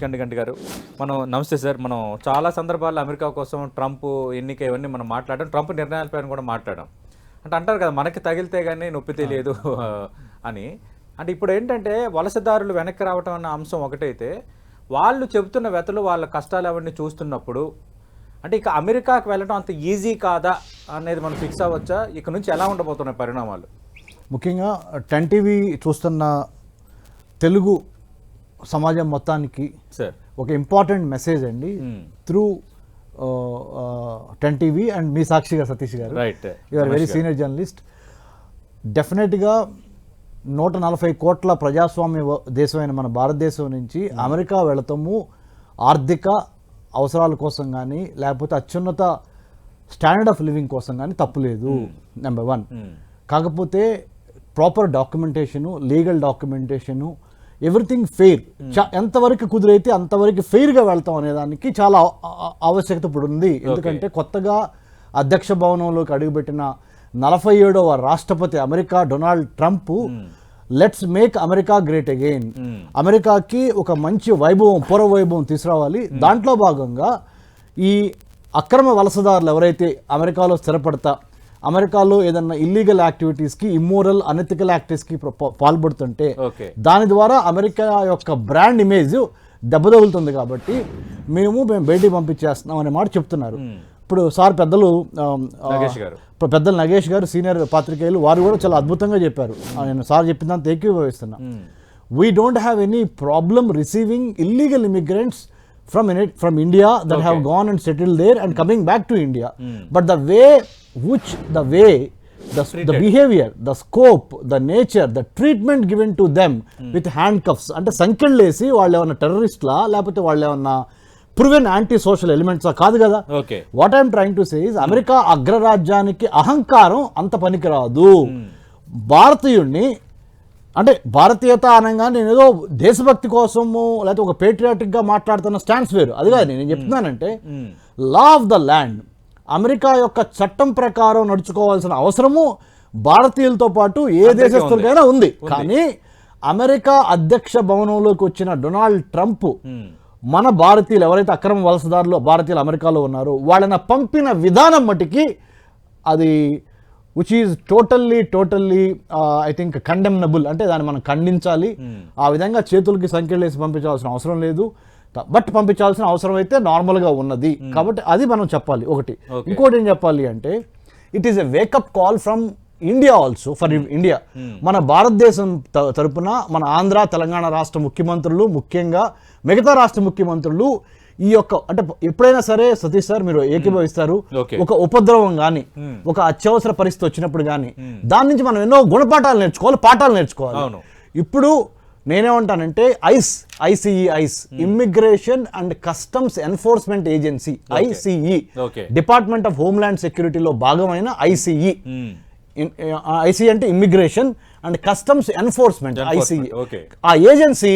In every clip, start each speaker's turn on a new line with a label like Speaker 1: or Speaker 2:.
Speaker 1: కండిగంటి గారు. నమస్తే సార్. మనం చాలా సందర్భాల్లో అమెరికా కోసం ట్రంప్ ఎన్నిక ఇవన్నీ మనం మాట్లాడడం, ట్రంప్ నిర్ణయాలపైన కూడా మాట్లాడాం. అంటే అంటారు కదా, మనకి తగిలితే కానీ నొప్పి తెలియదు అని. అంటే ఇప్పుడు ఏంటంటే వలసదారులు వెనక్కి రావటం అన్న అంశం ఒకటైతే, వాళ్ళు చెబుతున్న వ్యతలు వాళ్ళ కష్టాలు అవన్నీ చూస్తున్నప్పుడు అంటే ఇక అమెరికాకి వెళ్ళడం అంత ఈజీ కాదా అనేది మనం ఫిక్స్ అవ్వచ్చా? ఇక నుంచి ఎలా ఉండబోతున్నాయి పరిణామాలు?
Speaker 2: ముఖ్యంగా 10 టీవీ చూస్తున్న తెలుగు సమాజం మొత్తానికి ఒక ఇంపార్టెంట్ మెసేజ్ అండి. త్రూ 10 టీవీ అండ్ మీ సాక్షిగా సతీష్ గారు, you are very senior journalist. డెఫినెట్గా 140 కోట్ల ప్రజాస్వామ్య దేశమైన మన భారతదేశం నుంచి అమెరికా వెళతాము ఆర్థిక అవసరాల కోసం కానీ లేకపోతే అత్యున్నత స్టాండర్డ్ ఆఫ్ లివింగ్ కోసం కానీ తప్పులేదు, నెంబర్ 1. కాకపోతే proper documentation, legal documentation, everything fair, ఎంతవరకు కుదిరైతే అంతవరకు ఫెయిర్గా వెళ్తాం అనేదానికి చాలా ఆవశ్యకత ఇప్పుడు ఉంది. ఎందుకంటే కొత్తగా అధ్యక్ష భవనంలోకి అడుగుపెట్టిన 47వ రాష్ట్రపతి America Donald Trump let's make America great again, అమెరికాకి ఒక మంచి వైభవం, పూర్వ వైభవం తీసుకురావాలి. దాంట్లో భాగంగా ఈ అక్రమ వలసదారులు ఎవరైతే అమెరికాలో స్థిరపడతా అమెరికాలో ఏదన్నా ఇల్లీగల్ యాక్టివిటీస్కి, ఇమ్మోరల్ అనెథికల్ యాక్టివిటీస్కి పాల్పడుతుంటే దాని ద్వారా అమెరికా యొక్క బ్రాండ్ ఇమేజ్ దెబ్బతగులుతుంది. కాబట్టి మేము బయటికి పంపించేస్తున్నాం అనే మాట చెప్తున్నారు. ఇప్పుడు సార్ పెద్దలు నగేష్ గారు సీనియర్ పాత్రికేయులు, వారు కూడా చాలా అద్భుతంగా చెప్పారు. నేను సార్ చెప్పినంత ఏకీభవిస్తున్నా. We don't have any problem receiving illegal immigrants from India that have gone and settled there and coming back to India. But the behavior, the scope, the nature, the treatment given to them with handcuffs, అంటే సంఖ్యలేసి వాళ్ళు ఏమన్నా టెర్రరిస్ట్లా లేకపోతే వాళ్ళు ఏమన్నా proven anti social elements కాదు కదా. What I'm trying to say is, America అగ్రరాజ్యానికి అహంకారం అంత పనికిరాదు. భారతీయుడిని అంటే భారతీయత అనగా నేను ఏదో దేశభక్తి కోసము లేకపోతే ఒక పేట్రియాటిక్గా మాట్లాడుతున్న స్టాన్స్ వేరు, అది కాదు. నేను చెప్తున్నానంటే లా ఆఫ్ ద ల్యాండ్, అమెరికా యొక్క చట్టం ప్రకారం నడుచుకోవాల్సిన అవసరము భారతీయులతో పాటు ఏ దేశస్తులకైనా ఉంది. కానీ అమెరికా అధ్యక్ష భవనంలోకి వచ్చిన డొనాల్డ్ ట్రంప్ మన భారతీయులు ఎవరైతే అక్రమ వలసదారులు భారతీయులు అమెరికాలో ఉన్నారో వాళ్ళని పంపిన విధానం మటుకి అది which is totally I think condemnable. అంటే దాన్ని మనం ఖండించాలి. ఆ విధంగా చేతులకి సంఖ్యలు వేసి పంపించాల్సిన అవసరం లేదు, బట్ పంపించాల్సిన అవసరం అయితే నార్మల్గా ఉన్నది. కాబట్టి అది మనం చెప్పాలి ఒకటి. ఇంకోటి ఏం చెప్పాలి అంటే it is a wake up call from India also, for India. మన భారతదేశం తరపున మన ఆంధ్ర తెలంగాణ రాష్ట్ర ముఖ్యమంత్రులు, ముఖ్యంగా మిగతా రాష్ట్ర ముఖ్యమంత్రులు ఈ యొక్క అంటే ఎప్పుడైనా సరే సతీష్ సార్ మీరు ఏకీభవిస్తారు, ఒక ఉపద్రవం కానీ ఒక అత్యవసర పరిస్థితి వచ్చినప్పుడు కానీ దాని నుంచి మనం ఎన్నో గుణపాఠాలు నేర్చుకోవాలి, పాఠాలు నేర్చుకోవాలి. ఇప్పుడు నేనేమంటానంటే ICE immigration and customs enforcement agency, ICE department of homeland సెక్యూరిటీలో భాగమైన ఐసిఈ అంటే immigration and customs enforcement, ICE. ఆ ఏజెన్సీ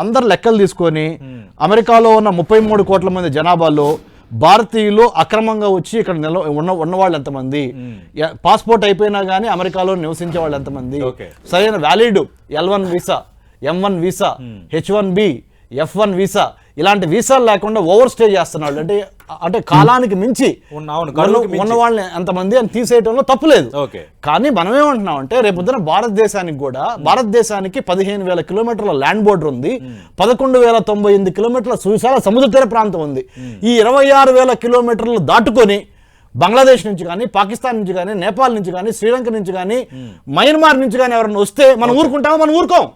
Speaker 2: అందరు లెక్కలు తీసుకొని అమెరికాలో ఉన్న 33 కోట్ల మంది జనాభాలో భారతీయులు అక్రమంగా వచ్చి ఇక్కడ ఉన్న వాళ్ళు ఎంతమంది, పాస్పోర్ట్ అయిపోయినా కానీ అమెరికాలో నివసించే వాళ్ళు ఎంతమంది, సరైన valid L1 visa, M1 visa, H1B, F1 visa, ఇలాంటి వీసాలు లేకుండా ఓవర్ స్టే చేస్తున్నాడు. అంటే కాలానికి మించి ఉన్న వాళ్ళని ఎంతమంది అని తీసేయటంలో తప్పులేదు. కానీ మనం ఏమంటున్నాం అంటే రేపొద్దున భారతదేశానికి 15,000 కిలోమీటర్ల ల్యాండ్ బోర్డర్ ఉంది, 11,098 కిలోమీటర్ల సువిశాల సముద్ర తీర ప్రాంతం ఉంది. ఈ 26,000 కిలోమీటర్లు దాటుకొని బంగ్లాదేశ్ నుంచి కానీ, పాకిస్తాన్ నుంచి కానీ, నేపాల్ నుంచి కానీ, శ్రీలంక నుంచి కానీ, మయన్మార్ నుంచి కానీ ఎవరైనా వస్తే మనం ఊరుకుంటామో? మనం ఊరుకోం.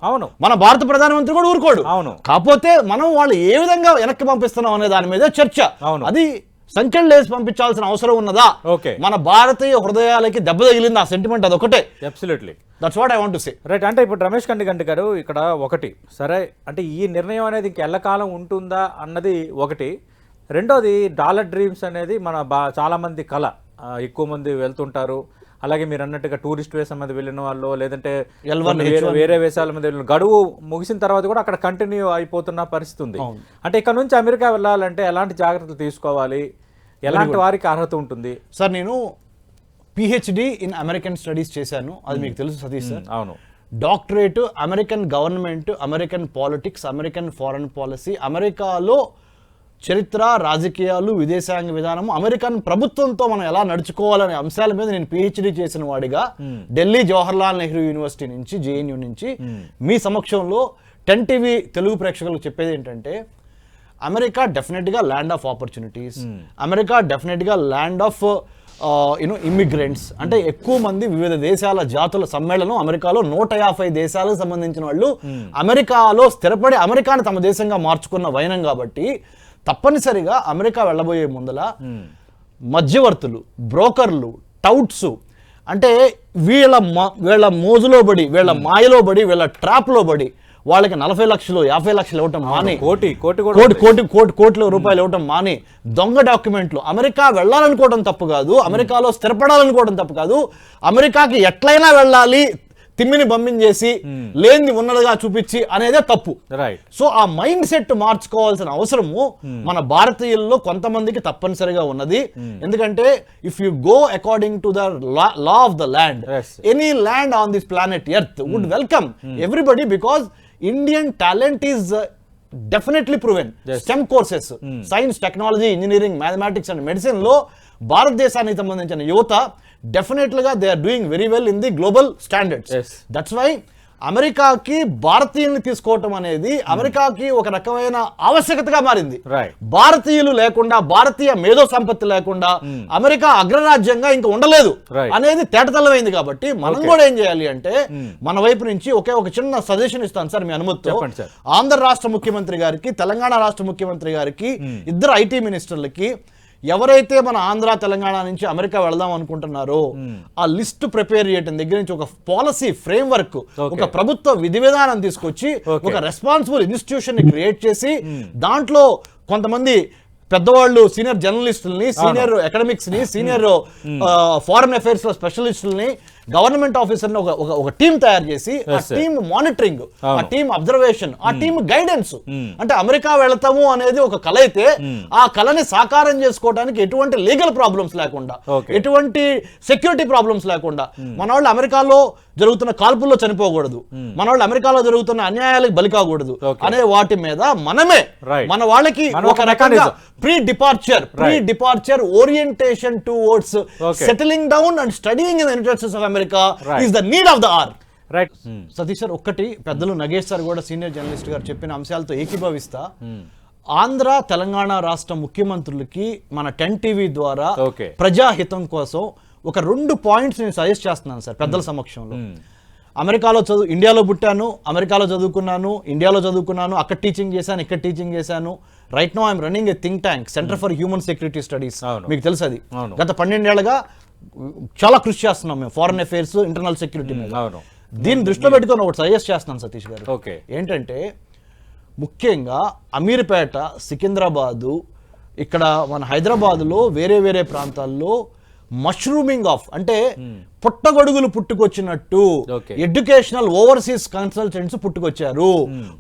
Speaker 2: మన భారత ప్రధానమంత్రి కూడా ఊరుకోడు. కాకపోతే మనం వాళ్ళు ఏ విధంగా వెనక్కి పంపిస్తున్నాం అనే దాని మీద చర్చ. అది సంఖ్యలు లేసి పంపించాల్సిన అవసరం ఉన్నదా? మన భారతీయ హృదయాలకి దెబ్బ తగిలింది ఆ సెంటిమెంట్, అదొకటే.
Speaker 1: Absolutely,
Speaker 2: that's what I want to say.
Speaker 1: Right. అంటే ఇప్పుడు రమేష్ కండిగంటి గారు ఇక్కడ ఒకటి సరే అంటే ఈ నిర్ణయం అనేది ఇంక ఎల్లకాలం ఉంటుందా అన్నది ఒకటి. రెండోది డాలర్ డ్రీమ్స్ అనేది మన చాలామంది కళ, ఎక్కువ మంది వెళ్తుంటారు. అలాగే మీరు అన్నట్టుగా టూరిస్ట్ వేసా మీద వెళ్ళిన వాళ్ళు, లేదంటే వేరే వేసాల మీద వెళ్ళిన గడువు ముగిసిన తర్వాత కూడా అక్కడ కంటిన్యూ అయిపోతున్న పరిస్థితి ఉంది. అంటే ఇక్కడ నుంచి అమెరికా వెళ్ళాలంటే ఎలాంటి జాగ్రత్తలు తీసుకోవాలి, ఎలాంటి వారికి అర్హత ఉంటుంది?
Speaker 2: సార్ నేను PhD ఇన్ అమెరికన్ స్టడీస్ చేశాను, అది మీకు తెలుసు సతీష్ సార్.
Speaker 1: అవును.
Speaker 2: Doctorate, American government, American politics, American foreign policy, అమెరికాలో చరిత్ర, రాజకీయాలు, విదేశాంగ విధానము, అమెరికన్ ప్రభుత్వంతో మనం ఎలా నడుచుకోవాలనే అంశాల మీద నేను పిహెచ్డి చేసిన వాడిగా ఢిల్లీ జవహర్లాల్ నెహ్రూ యూనివర్సిటీ నుంచి, జేఎన్యూ నుంచి మీ సమక్షంలో 10 టీవీ తెలుగు ప్రేక్షకులకు చెప్పేది ఏంటంటే, అమెరికా డెఫినెట్గా ల్యాండ్ ఆఫ్ ఆపర్చునిటీస్, అమెరికా డెఫినెట్గా ల్యాండ్ ఆఫ్ ఇమ్మిగ్రెంట్స్. అంటే ఎక్కువ మంది వివిధ దేశాల జాతుల సమ్మేళనం అమెరికాలో 150 దేశాలకు సంబంధించిన వాళ్ళు అమెరికాలో స్థిరపడి అమెరికాను తమ దేశంగా మార్చుకున్న వైనం కాబట్టి తప్పనిసరిగా అమెరికా వెళ్ళబోయే ముందల మధ్యవర్తులు, బ్రోకర్లు, టౌట్స్, అంటే వీళ్ళ మోజులో పడి, వీళ్ళ మాయలో పడి, వీళ్ళ ట్రాప్లో పడి వాళ్ళకి 40 లక్షలు 50 లక్షలు ఇవ్వటం మాని, కోట్ల రూపాయలు ఇవ్వటం మాని, దొంగ డాక్యుమెంట్లు, అమెరికా వెళ్ళాలనుకోవడం తప్పు కాదు, అమెరికాలో స్థిరపడాలనుకోవడం తప్పు కాదు, అమెరికాకి ఎట్లయినా వెళ్ళాలి తిమ్మిని బంపించేసి లేనిది ఉన్నదిగా చూపించి అనేదే తప్పు. సో ఆ మైండ్ సెట్ మార్చుకోవాల్సిన అవసరము మన భారతీయుల్లో కొంతమందికి తప్పనిసరిగా ఉన్నది. ఎందుకంటే if you go according to the law of the land, any land on this planet earth would welcome everybody, because Indian talent is definitely proven. STEM courses, science, technology, engineering, mathematics and medicine లో భారతదేశానికి సంబంధించిన యువత డెఫినెట్లీగా they are doing very well in the global standards. That's why అమెరికాకి భారతీయుల్ని తీసుకోవటం అనేది అమెరికాకి ఒక రకమైన ఆవశ్యకతగా మారింది. భారతీయులు లేకుండా, భారతీయ మేధో సంపత్తి లేకుండా అమెరికా అగ్రరాజ్యంగా ఇంకా ఉండలేదు అనేది తేటతెల్లమైంది. కాబట్టి మనం కూడా ఏం చేయాలి అంటే, మన వైపు నుంచి ఒక చిన్న సజెషన్ ఇస్తాను సార్ మీ అనుమతితో. ఆంధ్ర రాష్ట్ర ముఖ్యమంత్రి గారికి, తెలంగాణ రాష్ట్ర ముఖ్యమంత్రి గారికి, ఇద్దరు ఐటీ మినిస్టర్లకి, ఎవరైతే మన ఆంధ్ర తెలంగాణ నుంచి అమెరికా వెళదాం అనుకుంటున్నారో ఆ లిస్ట్ ప్రిపేర్ చేయడం దగ్గర నుంచి ఒక పాలసీ ఫ్రేమ్వర్క్, ఒక ప్రభుత్వ విధి విధానం తీసుకొచ్చి ఒక రెస్పాన్సిబుల్ ఇన్స్టిట్యూషన్ ని క్రియేట్ చేసి దాంట్లో కొంతమంది పెద్దవాళ్ళు, సీనియర్ జర్నలిస్టుల్ని, సీనియర్ అకాడమిక్స్ ని, సీనియర్ ఫారెన్ అఫైర్స్ లో స్పెషలిస్టుల్ని, గవర్నమెంట్ ఆఫీసర్ని ఒక టీం తయారు చేసి ఆ టీం మానిటరింగ్, ఆ టీం అబ్జర్వేషన్, ఆ టీం గైడెన్స్. అంటే అమెరికా వెళతాము అనేది ఒక కళ అయితే ఆ కళని సాకారం చేసుకోవడానికి ఎటువంటి లీగల్ ప్రాబ్లమ్స్ లేకుండా, ఎటువంటి సెక్యూరిటీ ప్రాబ్లమ్స్ లేకుండా, మన వాళ్ళు అమెరికాలో జరుగుతున్న కాల్పుల్లో చనిపోకూడదు, మన వాళ్ళు అమెరికాలో జరుగుతున్న అన్యాయాలకు బలి కాకూడదు అనే వాటి మీద మనమే మన వాళ్ళకి ఒక రకంగా pre departure orientation towards settling down and studying in the interests of America is the need of the hour. Satish sir, ఒక్కటి పెద్దలు నగేష్ సార్ కూడా సీనియర్ జర్నలిస్ట్ గారు చెప్పిన అంశాలతో ఏకీభవిస్తా. ఆంధ్ర తెలంగాణ రాష్ట్ర ముఖ్యమంత్రులకి మన 10 టీవీ ద్వారా ప్రజాహితం కోసం ఒక 2 పాయింట్స్ నేను సజెస్ట్ చేస్తున్నాను సార్ పెద్దల సమక్షంలో. అమెరికాలో ఇండియాలో పుట్టాను, అమెరికాలో చదువుకున్నాను, అక్కడ టీచింగ్ చేశాను, ఇక్కడ టీచింగ్ చేశాను. Right now I'm running A think tank, centre for human security studies, మీకు తెలుసు అది. గత 12 ఏళ్లుగా చాలా కృషి చేస్తున్నాం మేము ఫారెన్ అఫైర్స్, ఇంటర్నల్ సెక్యూరిటీ మీద. దీన్ని దృష్టిలో పెట్టుకొని ఒకటి సజెస్ట్ చేస్తున్నాను సతీష్ గారు. ఏంటంటే ముఖ్యంగా అమీర్పేట, సికింద్రాబాదు, ఇక్కడ మన హైదరాబాద్లో వేరే ప్రాంతాల్లో మష్రూమింగ్ ఆఫ్, అంటే పుట్టగొడుగులు పుట్టుకొచ్చినట్టు ఎడ్యుకేషనల్ ఓవర్సీస్ కన్సల్టెంట్స్ పుట్టుకొచ్చారు.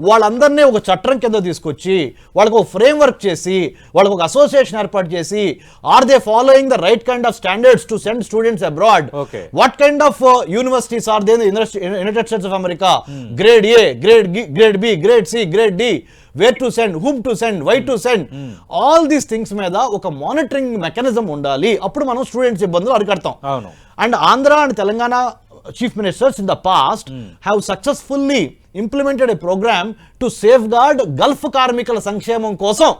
Speaker 2: వాళ్ళందరినీ ఒక చట్టం కింద తీసుకొచ్చి వాళ్ళకి ఒక ఫ్రేమ్ వర్క్ చేసి వాళ్ళకి ఒక అసోసియేషన్ ఏర్పాటు చేసి, are they following the right kind of standards to send students abroad, what kind of universities are they in the United States of America, grade A, grade B, grade C, grade D, where to send, whom to send, why to send, all these things మీద ఒక monitoring mechanism ఉండాలి. అప్పుడు మనం students ఇబ్బందులు అరికడతాం. And Andhra and Telangana chief ministers in the past have successfully implemented a program to safeguard Gulf కార్మికుల సంక్షేమం కోసం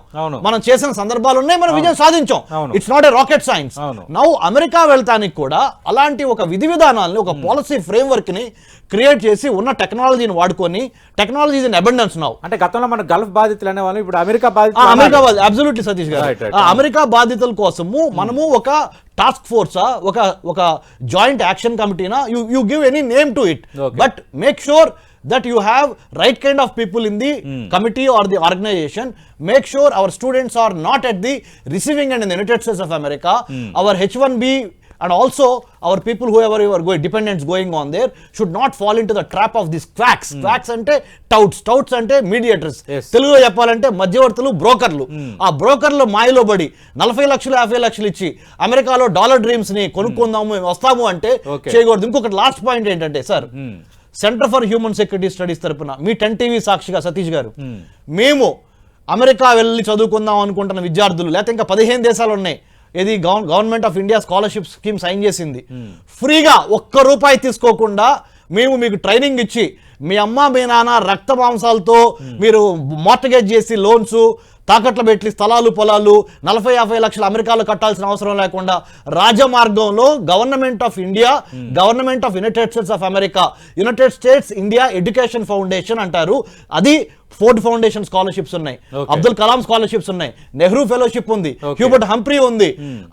Speaker 2: మనం చేసిన సందర్భాలు ఉన్నాయి, మనం విజయం సాధించాం. It's not a rocket science. Now America వెళ్తానికి కూడా అలాంటి ఒక విధి విధానాలని, ఒక పాలసీ ఫ్రేమ్వర్క్ ని క్రియేట్ చేసి ఉన్న టెక్నాలజీని వాడుకొని, టెక్నాలజీ ఇన్ అబండెన్స్ నౌ.
Speaker 1: అంటే గతంలో మన గల్ఫ్ బాధితులు అనే వాళ్ళు ఇప్పుడు అమెరికా
Speaker 2: అబ్సల్యూట్లీ సతీష్ గారు, అమెరికా బాధితుల కోసము మనము ఒక టాస్క్ ఫోర్సా, ఒక జాయింట్ యాక్షన్ కమిటీనా, you give any name to it, but make sure that you have right kind of people in the committee or the organization. Make sure our students are not at the receiving end in the United States of America. Our H1B and also our people whoever are going dependents going on there should not fall into the trap of these quacks. Quacks ante touts ante mediators, telugu cheppalante మధ్యవర్తులు, బ్రోకర్లు. ఆ బ్రోకర్లు మాయలో పడి 40 లక్షలు 50 లక్షలు ఇచ్చి అమెరికాలో డాలర్ డ్రీమ్స్ ని కొనుక్కుందాము వస్తాము అంటే చేయకూడదు. ఇంకొకటి లాస్ట్ పాయింట్ ఏంటంటే sir, centre for human security studies తరపున మీ 10 టీవీ సాక్షిగా సతీష్ గారు మేము అమెరికా వెళ్ళి చదువుకుందాం అనుకుంటున్న విద్యార్థులు, లేకపోతే ఇంకా 15 దేశాలు ఉన్నాయి, ఇది government of India scholarship scheme sign చేసింది, ఫ్రీగా ₹1 తీసుకోకుండా మేము మీకు ట్రైనింగ్ ఇచ్చి మీ అమ్మ మీ నాన్న రక్త మాంసాలతో మీరు మార్టగేజ్ చేసి లోన్స్ తాకట్లు పెట్టి స్థలాలు పొలాలు 40-50 లక్షలు అమెరికాలో కట్టాల్సిన అవసరం లేకుండా రాజమార్గంలో government of India, government of United States of America, United States India education foundation అంటారు, అది ఫోర్డ్ ఫౌండేషన్ స్కాలర్షిప్స్ ఉన్నాయి, అబ్దుల్ కలాం స్కాలర్షిప్స్ ఉన్నాయి, నెహ్రూ ఫెలోషిప్ ఉంది, హ్యూబర్ట్ హంప్రీ ఉంది,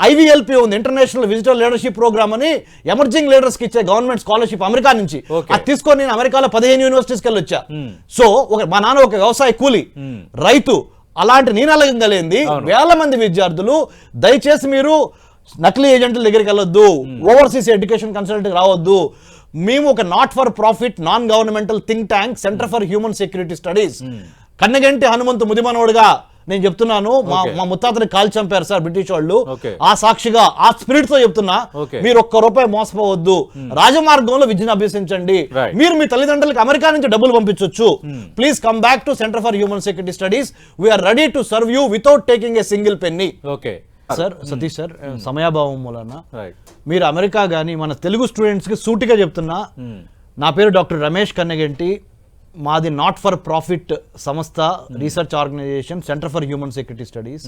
Speaker 2: IVLP ఉంది, ఇంటర్నేషనల్ విజిటర్ లీడర్షిప్ ప్రోగ్రామ్ అని ఎమర్జింగ్ లీడర్స్ కి ఇచ్చే గవర్నమెంట్ స్కాలర్షిప్ అమెరికా నుంచి. అది తీసుకొని నేను అమెరికాలో 15 యూనివర్సిటీస్కి వెళ్ళి వచ్చా. సో మా నాన్న ఒక వ్యవసాయ కూలి రైతు, అలాంటి నీనలగలేంది వేల మంది విద్యార్థులు. దయచేసి మీరు నకిలీ ఏజెంట్ల దగ్గరికి వెళ్ళొద్దు, ఓవర్సీస్ ఎడ్యుకేషన్ కన్సల్టెంట్ రావద్దు. మేము ఒక not for profit non governmental think tank centre for human security studies. Kannaganti Hanumanthu ముదిమనోడుగా నేను చెప్తున్నాను, మా ముత్తాతని కాల్ చంపారు సార్ బ్రిటిష్ వాళ్ళు, ఆ సాక్షిగా ఆ స్పిరిట్ తో చెప్తున్నా, మీరు ₹1 మోసపోవద్దు, రాజమార్గంలో విద్యను అభ్యసించండి. మీరు మీ తల్లిదండ్రులకు అమెరికా నుంచి డబ్బులు పంపించవచ్చు. Please come back to centre for human security studies. We are ready to serve you without taking a single penny. Sir Satish sir, సమయాభావం మూలన మీరు అమెరికా కానీ మన తెలుగు స్టూడెంట్స్ కి సూటిగా చెప్తున్నా, నా పేరు డాక్టర్ రమేష్ కన్నగంటి, మాది నాట్ ఫర్ ప్రాఫిట్ సంస్థ, research organisation centre for human security studies,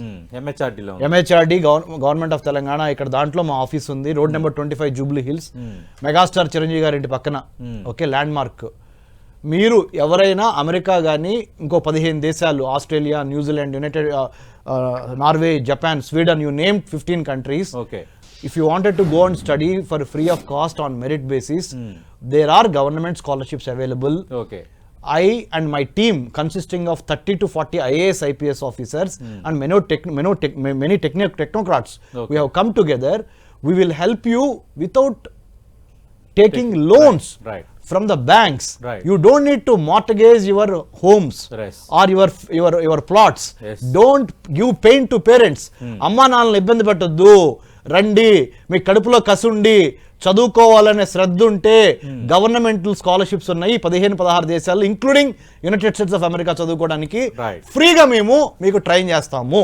Speaker 2: MHRD government of Telangana. ఇక్కడ దాంట్లో మా ఆఫీస్ ఉంది, road number 25 Jubilee Hills, megastar Chiranjeevi గారి ఇంటి పక్కన. Okay, landmark. మీరు ఎవరైనా అమెరికా కానీ ఇంకో 15 దేశాలు, Australia, New Zealand, united Norway, Japan, Sweden, you name 15 countries. If you wanted to go and study for free of cost on merit basis, there are government scholarships available. I and my team consisting of 30 to 40 IAS IPS officers and many technocrats, we have come together. We will help you without taking loans from the banks. You don't need to mortgage your homes or your plots. Don't give pain to parents. అమ్మా నాన్నలు ఇబ్బంది పెట్టొద్దు, రండి, మీ కడుపులో కసుండి చదువుకోవాలనే శ్రద్ధ ఉంటే governmental scholarships ఉన్నాయి 15-16 దేశాల్లో, including United States of America చదువుకోవడానికి ఫ్రీగా మేము మీకు ట్రైన్ చేస్తాము.